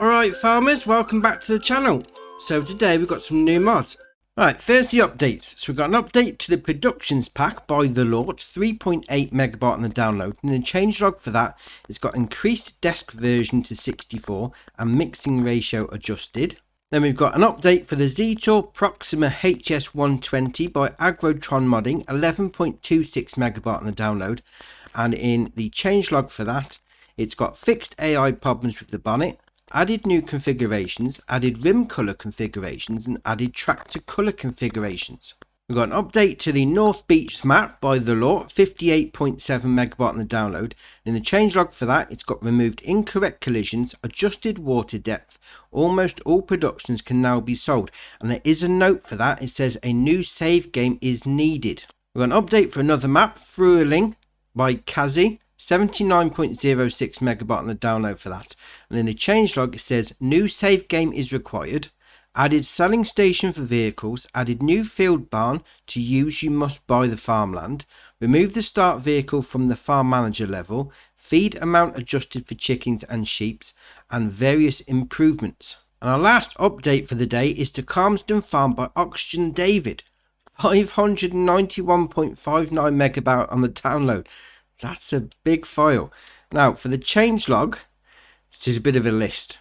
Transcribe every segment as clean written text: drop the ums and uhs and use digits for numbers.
Alright farmers, welcome back to the channel. So today we've got some new mods. Alright, first the updates. So we've got an update to the Productions pack by the Lotr, 3.8 megabyte on the download, and the changelog for that, it's got increased desk version to 64 and mixing ratio adjusted. Then we've got an update for the Zetor Proxima HS120 by Agrotron Modding, 11.26 megabyte on the download, and in the changelog for that, it's got fixed AI problems with the bonnet, added new configurations, added rim colour configurations, and added tractor colour configurations. We've got an update to the North Beach map by the Lotr, 58.7 megabyte on the download. In the changelog for that, it's got removed incorrect collisions, adjusted water depth. Almost all productions can now be sold. And there is a note for that. It says a new save game is needed. We've got an update for another map, Frueling by Kazi. 79.06 megabyte on the download for that. And in the changelog it says new save game is required, added selling station for vehicles, added new field barn to use you must buy the farmland, remove the start vehicle from the farm manager level, feed amount adjusted for chickens and sheeps, and various improvements. And our last update for the day is to Calmsden Farm by Oxygen David, 591.59 megabyte on the download. That's a big file. Now for the changelog, this is a bit of a list.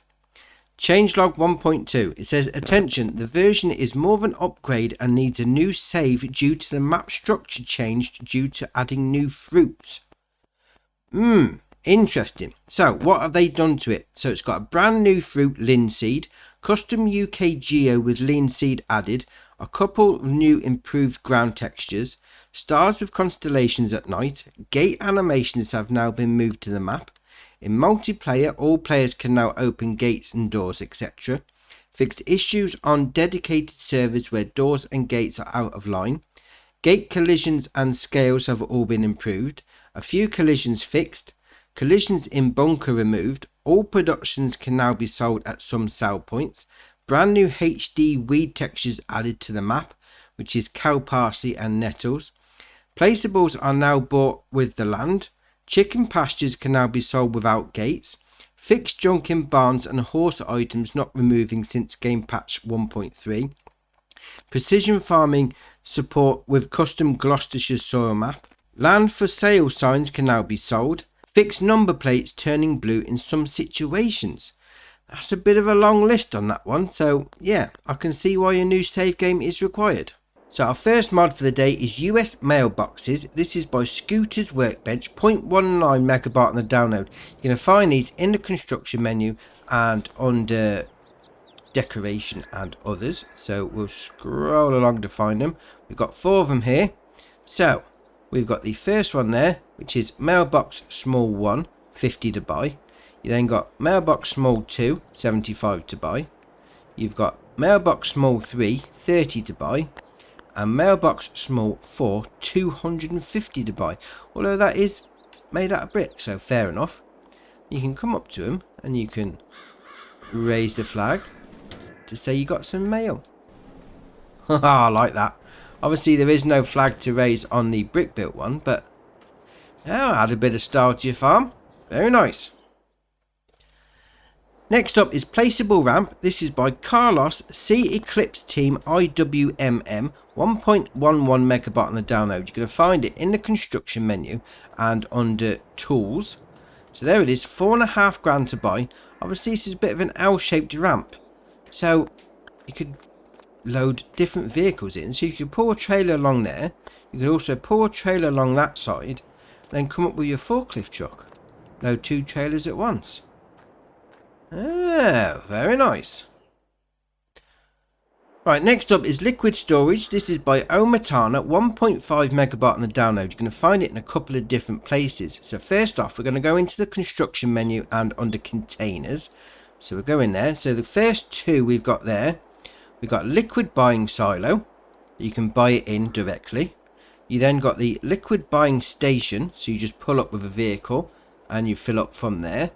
Changelog 1.2, it says attention, the version is more of an upgrade and needs a new save due to the map structure changed due to adding new fruits. Interesting. So what have they done to it? So it's got a brand new fruit, linseed, custom UK geo with linseed added, a couple of new improved ground textures, stars with constellations at night, gate animations have now been moved to the map. In multiplayer, all players can now open gates and doors, etc. Fixed issues on dedicated servers where doors and gates are out of line. Gate collisions and scales have all been improved. A few collisions fixed. Collisions in bunker removed. All productions can now be sold at some sell points. Brand new HD weed textures added to the map, which is cow parsley and nettles. Placeables are now bought with the land. Chicken pastures can now be sold without gates. Fixed junk in barns and horse items not removing since game patch 1.3. Precision farming support with custom Gloucestershire soil map. Land for sale signs can now be sold. Fixed number plates turning blue in some situations. That's a bit of a long list on that one, so yeah, I can see why a new save game is required. So our first mod for the day is US Mailboxes. This is by Scooter's Workbench, 0.19 megabyte on the download. You're going to find these in the construction menu and under decoration and others. So we'll scroll along to find them. We've got 4 of them here. So we've got the first one there, which is Mailbox Small 1, 50 to buy. You then got Mailbox Small 2, 75 to buy. You've got Mailbox Small 3, 30 to buy. And Mailbox Small 4, 250 to buy. Although that is made out of brick, so fair enough. You can come up to him and you can raise the flag to say you got some mail. I like that. Obviously there is no flag to raise on the brick built one, but add a bit of style to your farm. Very nice. Next up is Placeable Ramp. This is by Carlos C Eclipse Team IWMM, 1.11 megabyte on the download. You're going to find it in the construction menu and under tools. So there it is, 4.5 grand to buy. Obviously this is a bit of an L-shaped ramp, so you could load different vehicles in. So you could pull a trailer along there. You could also pull a trailer along that side, then come up with your forklift truck. Load 2 trailers at once. Ah, very nice. Right, next up is Liquid Storage. This is by Omatana, 1.5 megabyte on the download. You're going to find it in a couple of different places. So first off, we're going to go into the construction menu and under containers. So we'll go in there. So the first 2 we've got there. We've got liquid buying silo. You can buy it in directly. You then got the liquid buying station. So you just pull up with a vehicle and you fill up from there.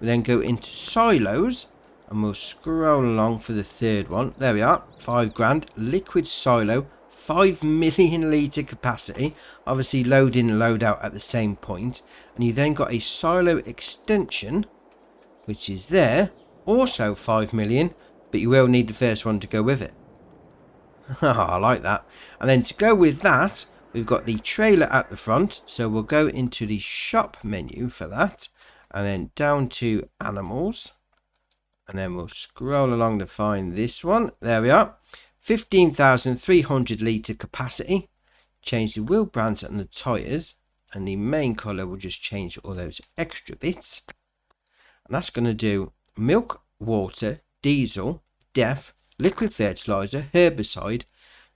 We then go into silos and we'll scroll along for the third one. There we are, 5 grand, liquid silo, 5 million litre capacity. Obviously load in and load out at the same point. And you then got a silo extension, which is there, also 5 million, but you will need the first one to go with it. I like that. And then to go with that, we've got the trailer at the front. So we'll go into the shop menu for that. And then down to animals. And then we'll scroll along to find this one. There we are. 15,300 litre capacity. Change the wheel brands and the tyres. And the main colour will just change all those extra bits. And that's going to do milk, water, diesel, DEF, liquid fertilizer, herbicide,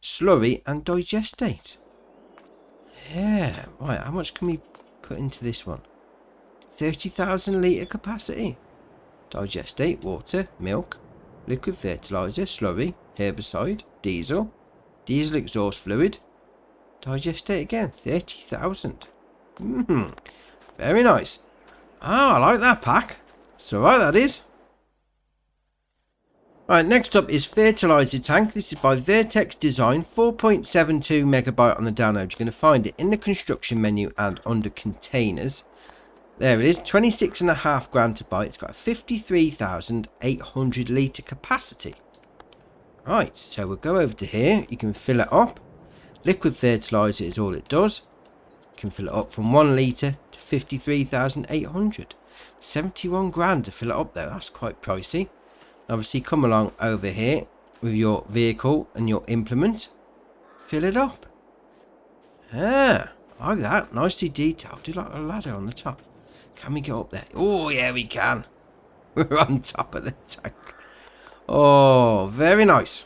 slurry and digestate. Yeah, right, how much can we put into this one? 30,000 litre capacity. Digestate, water, milk, liquid fertilizer, slurry, herbicide, diesel exhaust fluid, digestate again, 30,000. Very nice. I like that pack. So right, that is. Right, next up is Fertilizer Tank. This is by Vertex Design, 4.72 megabyte on the download. You're going to find it in the construction menu and under containers. There it is, 26.5 grand to buy. It's got a 53,800 litre capacity. Right, so we'll go over to here. You can fill it up. Liquid fertilizer is all it does. You can fill it up from 1 litre to 53,800. 71 grand to fill it up though. That's quite pricey. Obviously come along over here with your vehicle and your implement. Fill it up. I like that. Nicely detailed. Do like a ladder on the top. Can we get up there? Oh yeah, we can. We're on top of the tank. Oh, very nice.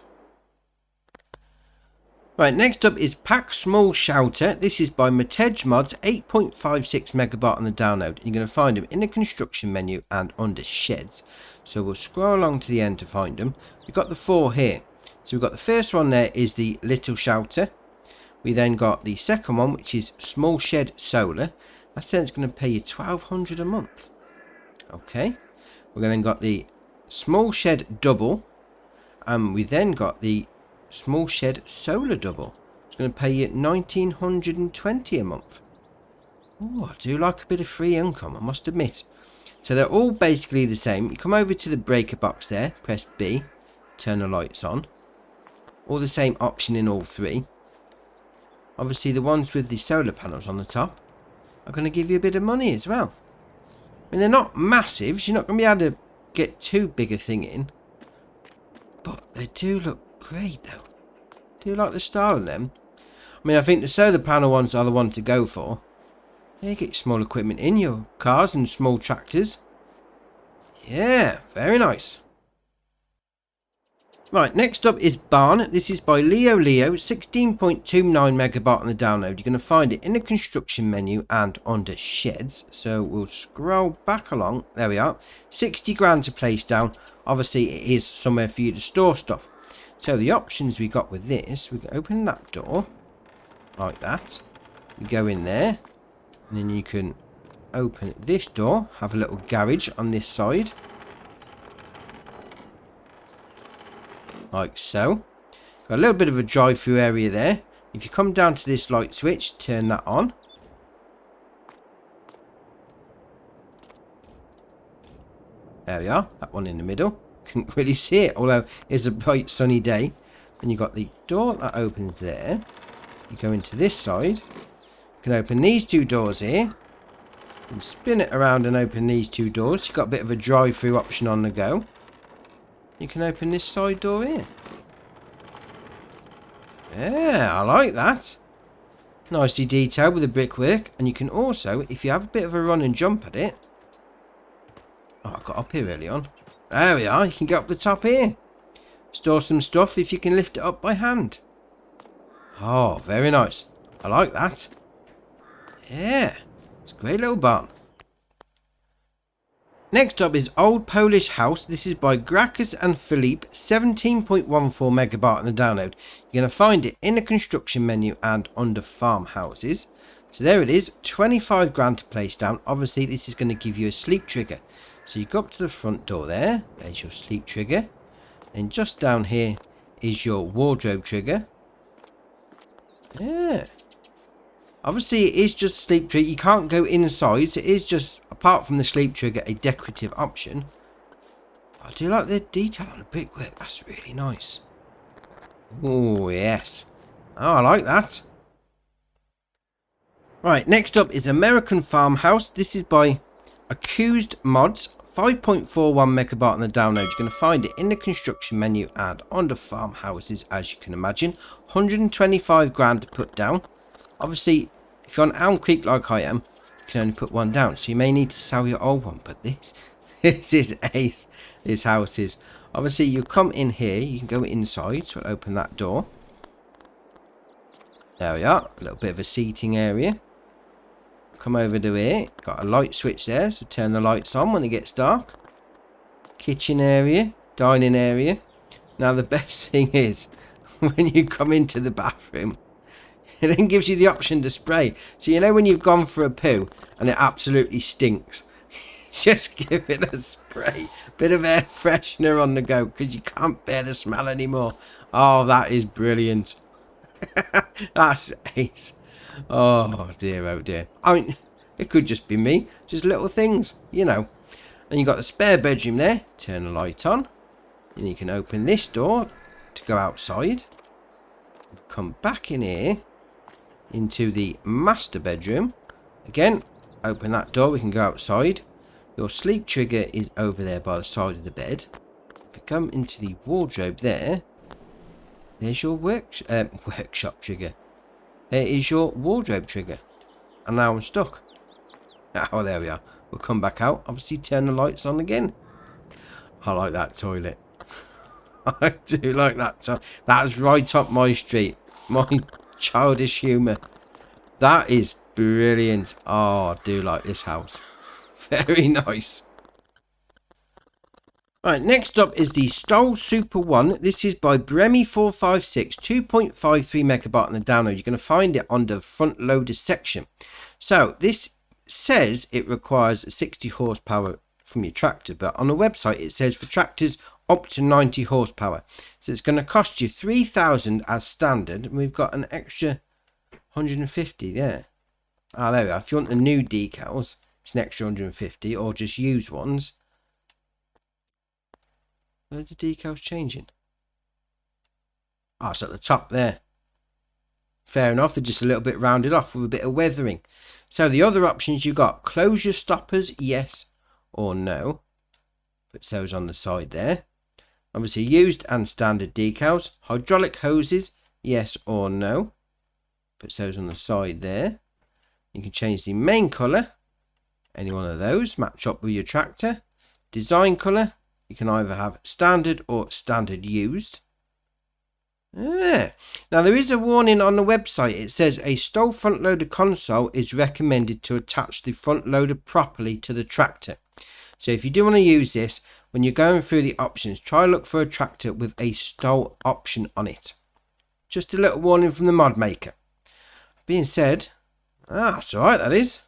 Right, next up is Pack Small Shelter. This is by Matej Mods, 8.56 megabyte on the download. You're going to find them in the construction menu and under sheds. So we'll scroll along to the end to find them. We've got the 4 here. So we've got the first one there is the little shelter. We then got the second one, which is Small Shed Solar. That's going to pay you $1,200 a month. Okay. We've then got the Small Shed Double. And we then got the Small Shed Solar Double. It's going to pay you $1,920 a month. Oh, I do like a bit of free income, I must admit. So they're all basically the same. You come over to the breaker box there, press B, turn the lights on. All the same option in all 3. Obviously the ones with the solar panels on the top are going to give you a bit of money as well. I mean, they're not massive, so you're not going to be able to get too big a thing in. But they do look great though. Do you like the style of them? I mean, I think the solar panel ones are the one to go for. You get small equipment in your cars and small tractors. Yeah, very nice. Right, next up is Barn. This is by Leo, 16.29 megabyte on the download. You're going to find it in the construction menu and under sheds. So we'll scroll back along. There we are. 60 grand to place down. Obviously, it is somewhere for you to store stuff. So the options we got with this, we can open that door like that. You go in there. And then you can open this door, have a little garage on this side. Like so. Got a little bit of a drive-through area there. If you come down to this light switch, turn that on. There we are, that one in the middle. Couldn't really see it, although it's a bright sunny day. Then you've got the door that opens there. You go into this side. You can open these 2 doors here. And spin it around and open these 2 doors. You've got a bit of a drive-through option on the go. You can open this side door here. Yeah, I like that. Nicely detailed with the brickwork. And you can also, if you have a bit of a run and jump at it. Oh, I got up here early on. There we are. You can get up the top here. Store some stuff if you can lift it up by hand. Oh, very nice. I like that. Yeah, it's a great little barn. Next up is Old Polish House. This is by Grakas and Philippe, 17.14 megabyte on the download. You're going to find it in the construction menu and under farmhouses. So there it is, 25 grand to place down. Obviously this is going to give you a sleep trigger. So you go up to the front door there. There's your sleep trigger. And just down here is your wardrobe trigger. Yeah. Obviously it is just sleep trigger. You can't go inside. So it is just, apart from the sleep trigger, a decorative option. I do like the detail on the brickwork. That's really nice. Oh, yes. Oh, I like that. Right, next up is American Farmhouse. This is by Accused Mods. 5.41 megabyte on the download. You're going to find it in the construction menu and under farmhouses, as you can imagine. 125 grand to put down. Obviously, if you're on Elm Creek like I am, you can only put one down. So you may need to sell your old one. But this is ace. This house is. Obviously, you come in here. You can go inside. So we'll open that door. There we are. A little bit of a seating area. Come over to here. Got a light switch there. So turn the lights on when it gets dark. Kitchen area. Dining area. Now the best thing is when you come into the bathroom, it then gives you the option to spray. So you know when you've gone for a poo and it absolutely stinks, just give it a spray. Bit of air freshener on the go because you can't bear the smell anymore. Oh, that is brilliant. That's ace. Oh dear, oh dear. I mean, it could just be me. Just little things, you know. And you got the spare bedroom there. Turn the light on. And you can open this door to go outside. Come back in here into the master bedroom. Again, open that door. We can go outside. Your sleep trigger is over there by the side of the bed. If you come into the wardrobe there, there's your workshop trigger. There is your wardrobe trigger. And now I'm stuck. Oh, there we are. We'll come back out. Obviously, turn the lights on again. I like that toilet. I do like that toilet. That's right up my street. My childish humour. That is brilliant. Oh, I do like this house. Very nice. Right, next up is the Stoll Super 1. This is by Bremy456, 2.53 megabyte on the download. You're going to find it on the front loader section. So, this says it requires 60 horsepower from your tractor, but on the website it says for tractors up to 90 horsepower. So, it's going to cost you 3,000 as standard, and we've got an extra 150 there. Ah, there we are. If you want the new decals, it's an extra 150, or just used ones. Where's the decals changing? Oh, it's at the top there. Fair enough, they're just a little bit rounded off with a bit of weathering. So the other options you got, closure stoppers, yes or no. Put those on the side there. Obviously used and standard decals. Hydraulic hoses, yes or no. Put those on the side there. You can change the main colour. Any one of those, match up with your tractor. Design colour. You can either have standard or standard used. Now there is a warning on the website. It says a Stoll front loader console is recommended to attach the front loader properly to the tractor. So if you do want to use this, when you're going through the options, try look for a tractor with a Stoll option on it. Just a little warning from the mod maker. Being said, that's alright, that is.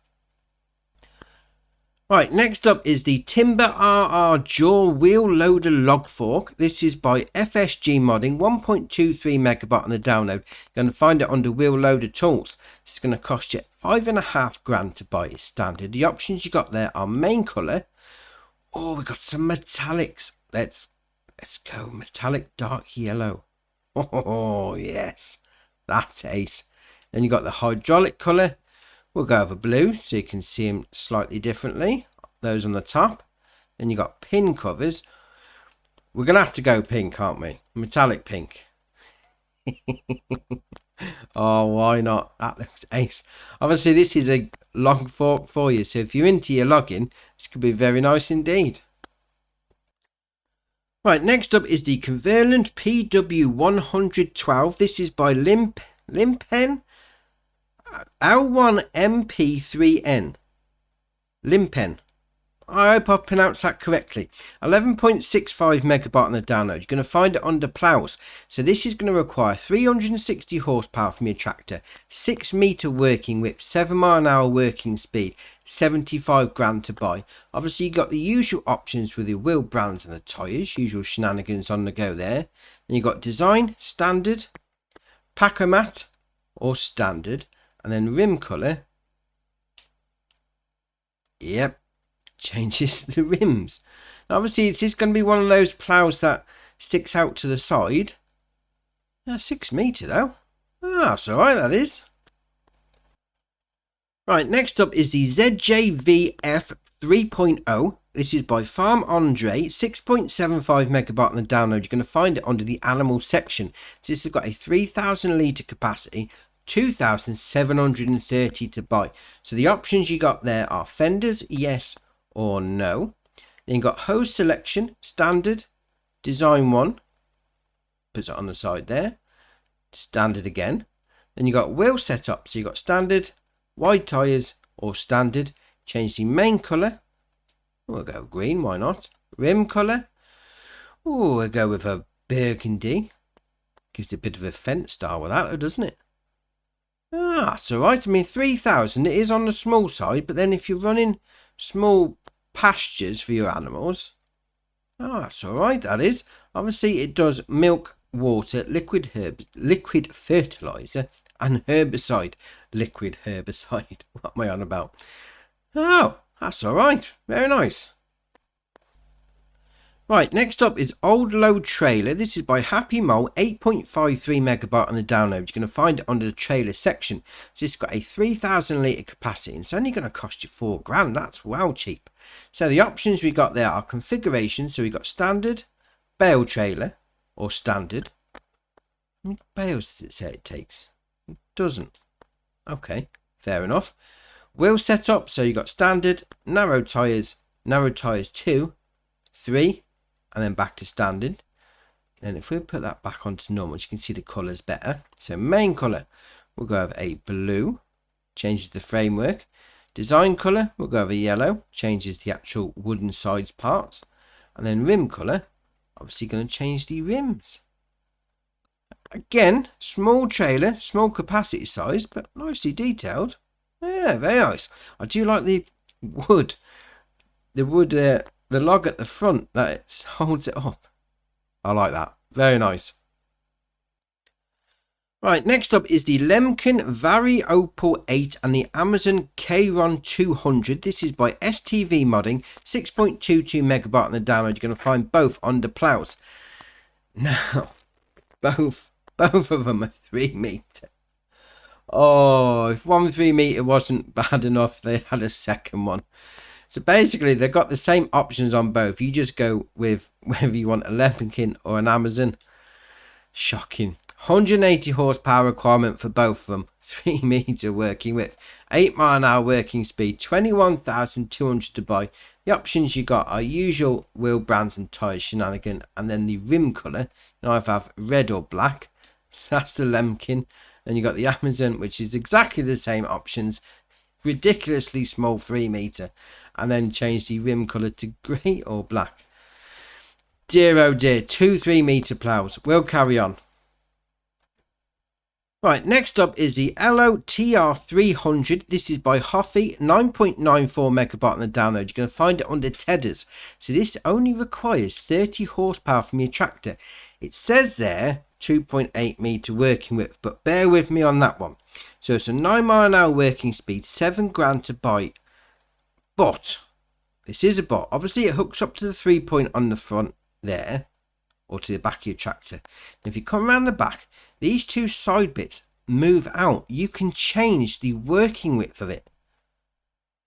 Right, next up is the Timber RR Jaw Wheel Loader Log Fork. This is by FSG Modding, 1.23 megabyte on the download. You're going to find it under Wheel Loader Tools. This is going to cost you 5.5 grand to buy it standard. The options you got there are main colour. Oh, we got some metallics. Let's go metallic dark yellow. Oh, yes. That's ace. Then you got the hydraulic colour. We'll go over blue so you can see them slightly differently. Those on the top. Then you got pin covers. We're going to have to go pink, aren't we? Metallic pink. Oh, why not? That looks ace. Obviously, this is a log fork for you. So if you're into your logging, this could be very nice indeed. Right, next up is the Kuhn PW 112. This is by Lemkin. L1MP3N. Lemkin. I hope I've pronounced that correctly. 11.65 megabyte on the download. You're going to find it under plows. So this is going to require 360 horsepower from your tractor, 6 meter working width, 7 mile an hour working speed, 75 grand to buy. Obviously you got the usual options with the wheel brands and the tyres, usual shenanigans on the go there. Then you got design, standard, Pacomat or standard. And then rim colour, yep, changes the rims. And obviously this is going to be one of those ploughs that sticks out to the side. 6 metre though. That's alright, that is. Right, next up is the ZJVF 3.0. This is by Farm Andre, 6.75 megabyte on the download. You're going to find it under the animal section. So this has got a 3,000 litre capacity, 2,730 to buy. So the options you got there are fenders, yes or no. Then you've got hose selection, standard, design one, puts it on the side there, standard again. Then you've got wheel setup, so you've got standard, wide tyres or standard. Change the main colour, we'll go green, why not? Rim colour, we'll go with a burgundy. Gives it a bit of a fence style with that though, doesn't it? That's alright. I mean, 3,000, it is on the small side, but then if you're running small pastures for your animals, that's alright, that is. Obviously it does milk, water, liquid fertilizer and herbicide. Liquid herbicide, what am I on about? Oh, that's alright, very nice. Right, next up is Old Load Trailer. This is by Happy Mole, 8.53 megabyte on the download. You're going to find it under the trailer section. So it's got a 3,000 litre capacity and it's only going to cost you £4,000. That's well cheap. So the options we got there are configuration. So we got standard, bale trailer or standard. How many bales does it say it takes? It doesn't. Okay, fair enough. Wheel setup. So you got standard, narrow tyres 2, 3. And then back to standard. And if we put that back onto normal, you can see the colours better. So main colour, we'll go over a blue, changes the framework. Design colour, we'll go over yellow, changes the actual wooden sides parts. And then rim colour, obviously going to change the rims. Again, small trailer, small capacity size, but nicely detailed. Yeah, very nice. I do like the wood. The log at the front that it holds it up. I like that. Very nice. Right, next up is the Lemkin Vario 8 and the Amazon Kron 200. This is by STV Modding, 6.22 megabyte on the download. You're going to find both under ploughs. Now, both of them are 3 metre. Oh, if one 3 metre wasn't bad enough, they had a second one. So basically, they've got the same options on both. You just go with whether you want a Lemkin or an Amazon. Shocking. 180 horsepower requirement for both of them. 3 metre working width. 8 mile an hour working speed. 21,200 to buy. The options you got are usual wheel brands and tyres shenanigan. And then the rim colour. You either have red or black. So that's the Lemkin. And you got the Amazon, which is exactly the same options. Ridiculously small 3 metre. And then change the rim colour to grey or black. Dear oh dear, 2 3 metre ploughs. We'll carry on. Right, next up is the Lotr 300. This is by Hoffy, 9.94 megabyte on the download. You're going to find it under Tedders. So this only requires 30 horsepower from your tractor. It says there 2.8 metre working width, but bear with me on that one. So it's a 9 mile an hour working speed, £7,000 to buy. But this is a bot. Obviously it hooks up to the 3-point on the front there, or to the back of your tractor. And if you come around the back, these 2 side bits move out. You can change the working width of it.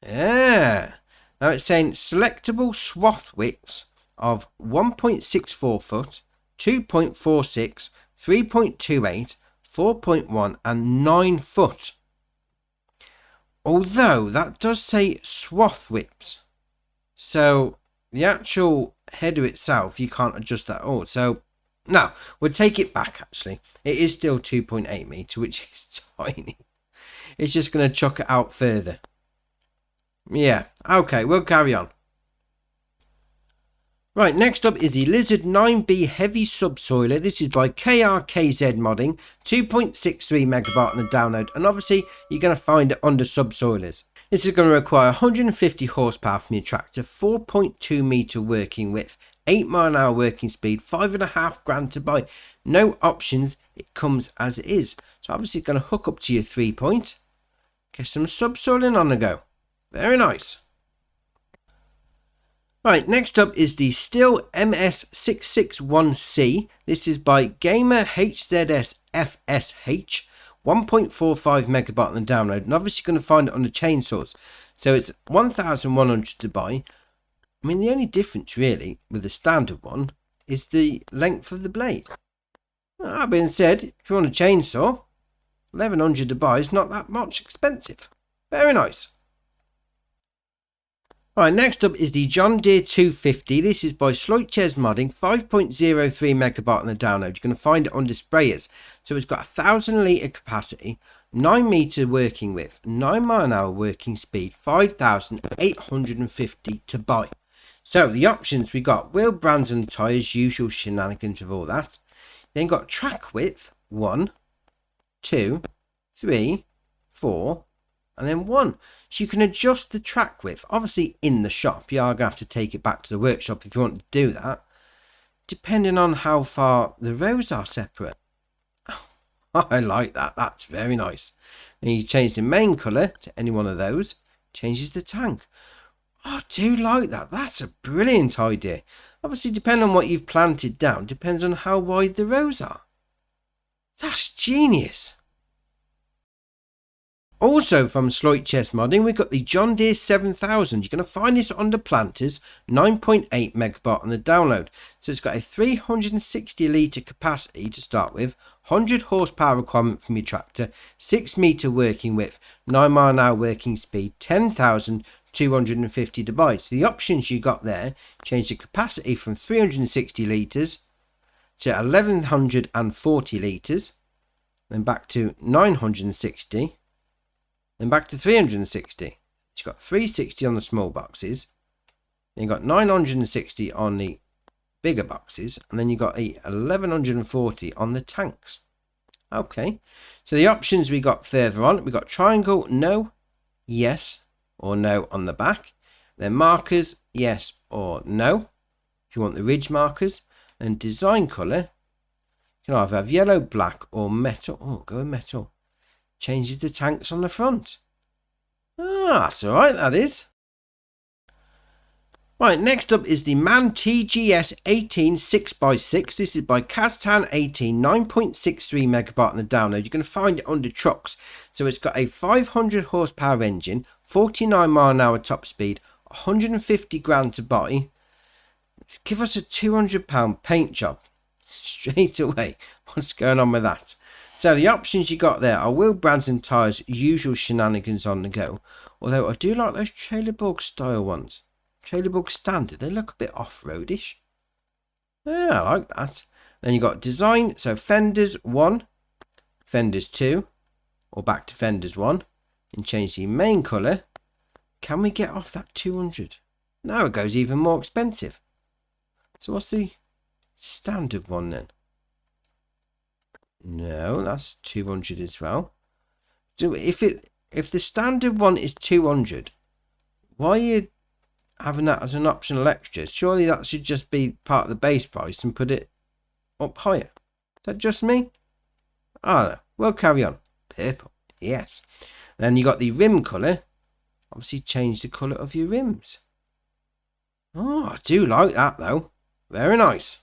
Yeah. Now it's saying selectable swath widths of 1.64 foot, 2.46, 3.28, 4.1 and 9 foot. Although that does say swath widths. So the actual header itself, you can't adjust that at all. So no, we'll take it back actually. It is still 2.8 metre, which is tiny. It's just going to chuck it out further. Yeah, okay, we'll carry on. Right, next up is the Lizard 9B Heavy Subsoiler. This is by KRKZ Modding, 2.63 megabyte on the download. And obviously, you're going to find it under subsoilers. This is going to require 150 horsepower from your tractor, 4.2 metre working width, 8 mile an hour working speed, £5,500 to buy. No options, it comes as it is. So obviously, it's going to hook up to your 3-point. Get some subsoiling on the go. Very nice. Right, next up is the Stihl MS661C. This is by Gamer HZS FSH. 1.45 megabyte on the download, and obviously you're going to find it on the chainsaws. So it's 1,100 to buy. I mean, the only difference really with the standard one is the length of the blade. That being said, if you want a chainsaw, 1,100 to buy is not that much expensive. Very nice. Alright, next up is the John Deere 250. This is by Schleutches Modding, 5.03 megabyte on the download. You're going to find it under sprayers. So it's got 1,000 litre capacity, 9 metre working width, 9 mile an hour working speed, 5,850 to buy. So the options we got: wheel brands and tyres, usual shenanigans of all that. Then got track width, 1, 2, 3, 4, and then 1. So you can adjust the track width. Obviously in the shop, you are going to have to take it back to the workshop if you want to do that, depending on how far the rows are separate. I like that. That's very nice. Then you change the main colour to any one of those. Changes the tank. I do like that. That's a brilliant idea. Obviously, depending on what you've planted down, depends on how wide the rows are. That's genius. Also from Schleutches Modding, we've got the John Deere 7000. You're going to find this under planters, 9.8 megabyte on the download. So it's got a 360 litre capacity to start with, 100 horsepower requirement from your tractor, 6 metre working width, 9 mile an hour working speed, 10,250 to buy. So the options you got there, change the capacity from 360 litres to 1,140 litres, then back to 960. Then back to 360. You've got 360 on the small boxes. Then you've got 960 on the bigger boxes. And then you've got a 1140 on the tanks. Okay. So the options we got further on. We got triangle, no, yes, or no on the back. Then markers, yes or no, if you want the ridge markers. And design colour, you can either have yellow, black, or metal. Oh, go with metal. Changes the tanks on the front. That's alright, that is. Right, next up is the MAN TGS 18 6x6. This is by Kaztan 18, 9.63 megabyte on the download. You're going to find it under trucks. So it's got a 500 horsepower engine, 49 mile an hour top speed, 150 grand to buy. Let's give us a £200 paint job straight away. What's going on with that? So the options you got there are wheel brands and tyres, usual shenanigans on the go. Although I do like those Trailer Bug style ones. Trailer Bug standard, they look a bit off-roadish. Yeah, I like that. Then you got design, so fenders 1, fenders 2, or back to fenders 1. And change the main colour. Can we get off that 200? Now it goes even more expensive. So what's the standard one then? No, that's 200 as well. So if the standard one is 200, why are you having that as an optional extra? Surely that should just be part of the base price and put it up higher. Is that just me? I don't know. We'll carry on. Purple, yes. Then you got the rim colour. Obviously change the colour of your rims. Oh, I do like that though. Very nice.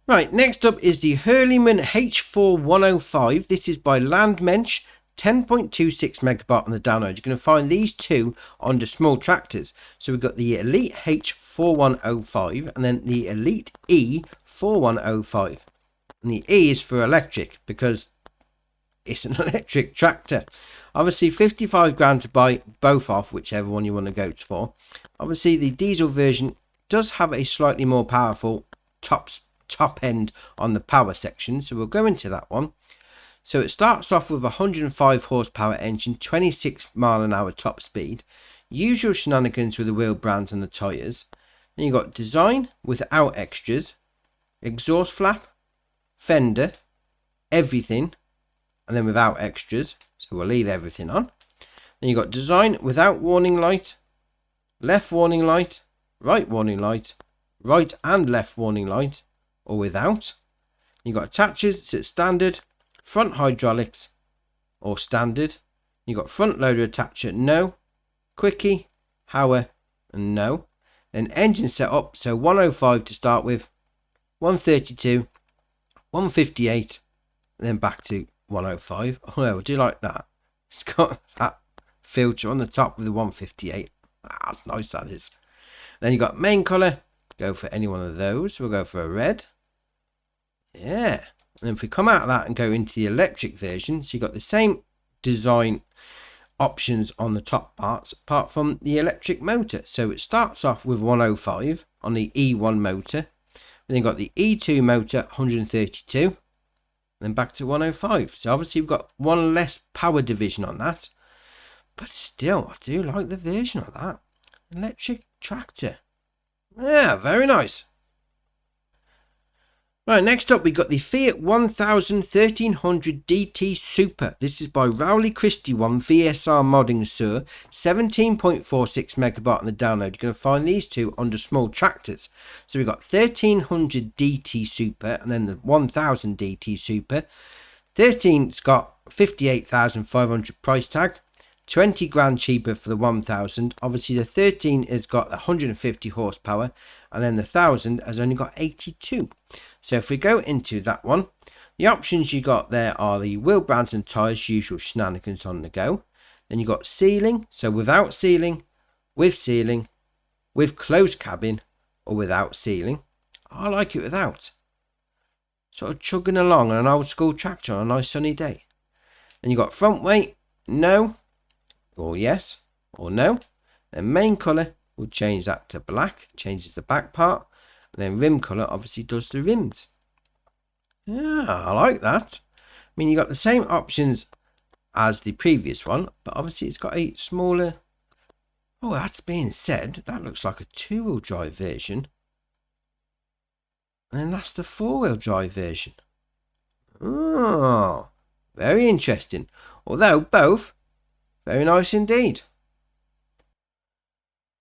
Right, next up is the Hurleyman H4105. This is by Landmensch, 10.26 megabyte on the download. You're going to find these two under small tractors. So we've got the Elite H4105 and then the Elite E4105. And the E is for electric because it's an electric tractor. Obviously 55 grand to buy both off, whichever one you want to go for. Obviously the diesel version does have a slightly more powerful top end on the power section, so we'll go into that one. So it starts off with a 105 horsepower engine, 26 mile an hour top speed, usual shenanigans with the wheel brands and the tyres. Then you got design without extras, exhaust flap, fender, everything, and then without extras, so we'll leave everything on. Then you got design without warning light, left warning light, right and left warning light, or without. You got attachers, so it's standard, front hydraulics or standard. You got front loader attacher, no, quickie, power, and no. Then engine setup, so 105 to start with, 132, 158, and then back to 105. Oh no, I do like that. It's got that filter on the top with the 158. That's nice, that is. Then you got main colour. Go for any one of those. We'll go for a red. Yeah. And if we come out of that and go into the electric version, so you got the same design options on the top parts, apart from the electric motor. So it starts off with 105 on the E1 motor. Then you've got the E2 motor, 132. Then back to 105. So obviously we've got one less power division on that. But still, I do like the version of that. Electric tractor. Yeah, very nice. Right, next up we got the Fiat 1300 DT Super. This is by Rowley Christie one VSR modding Sur. 17.46 megabyte on the download. You're going to find these two under small tractors. So we've got 1300 DT Super and then the 1000 DT Super. 13's got 58,500 price tag. 20 grand cheaper for the 1000. Obviously the 13 has got 150 horsepower and then the 1000 has only got 82. So if we go into that one, the options you got there are the wheel brands and tyres, usual shenanigans on the go. Then you got sealing, so without sealing, with closed cabin, or without sealing. I like it without. Sort of chugging along on an old school tractor on a nice sunny day. Then you got front weight, no, or yes, or no. Then main colour, we'll change that to black, changes the back part. And then rim colour obviously does the rims. Yeah, I like that. I mean, you got the same options as the previous one, but obviously it's got a smaller... Oh, that's being said, that looks like a two-wheel drive version. And then that's the four-wheel drive version. Oh, very interesting. Although both, very nice indeed.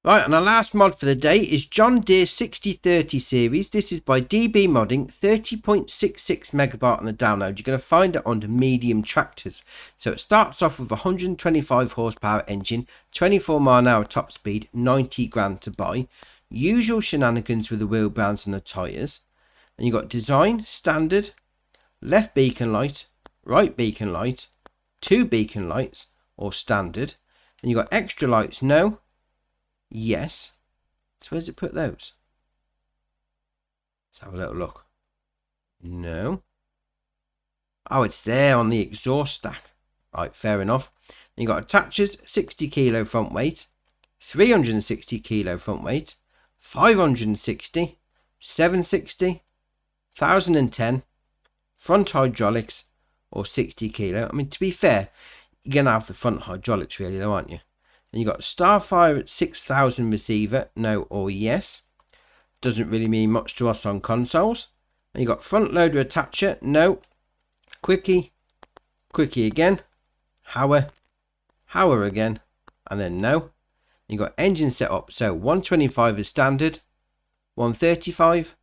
Right, and our last mod for the day is John Deere 6030 series. This is by DB Modding, 30.66 megabyte on the download. You're going to find it under medium tractors. So it starts off with a 125 horsepower engine, 24 mile an hour top speed, 90 grand to buy. Usual shenanigans with the wheel brands and the tyres. And you've got design, standard, left beacon light, right beacon light, 2 beacon lights, or standard. Then you've got extra lights, no. Yes. So where's it put those? Let's have a little look. No. Oh, it's there on the exhaust stack. Right, fair enough. Then you got attachers, 60 kilo front weight, 360 kilo front weight, 560, 760, 1010, front hydraulics, or 60 kilo. I mean, to be fair, you're going to have the front hydraulics really though, aren't you? Then you got Starfire at 6000 receiver, no or yes. Doesn't really mean much to us on consoles. Then you got front loader attacher, no. Quickie, quickie again. Hower, hower again, and then no. You got engine setup, so 125 is standard, 135,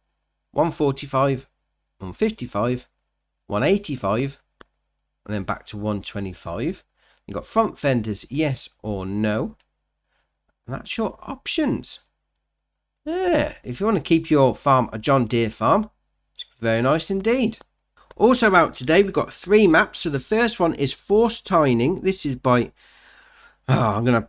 145, 155, 185, and then back to 125. You got front fenders, yes or no. And that's your options. Yeah, if you want to keep your farm a John Deere farm, it's very nice indeed. Also out today, we've got 3 maps. So the first one is Force Tining. This is by, I'm going to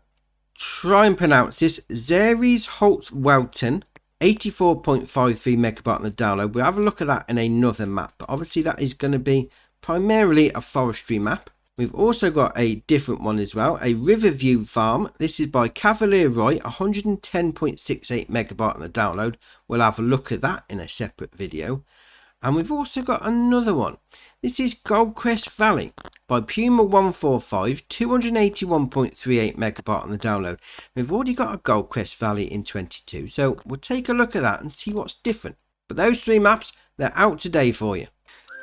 try and pronounce this, Zeres Holtz-Welton, 84.53 megabyte on the download. We'll have a look at that in another map. But obviously that is going to be primarily a forestry map. We've also got a different one as well, a Riverview Farm. This is by Cavalier Roy, 110.68 megabyte on the download. We'll have a look at that in a separate video. And we've also got another one. This is Goldcrest Valley by Puma 145, 281.38 megabyte on the download. We've already got a Goldcrest Valley in 22, so we'll take a look at that and see what's different. But those 3 maps, they're out today for you.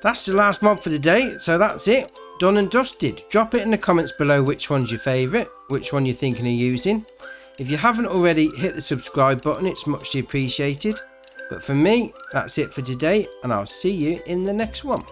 That's the last mod for the day, so that's it. Done and dusted. Drop it in the comments below which one's your favourite, which one you're thinking of using. If you haven't already, hit the subscribe button, it's muchly appreciated. But for me, that's it for today, and I'll see you in the next one.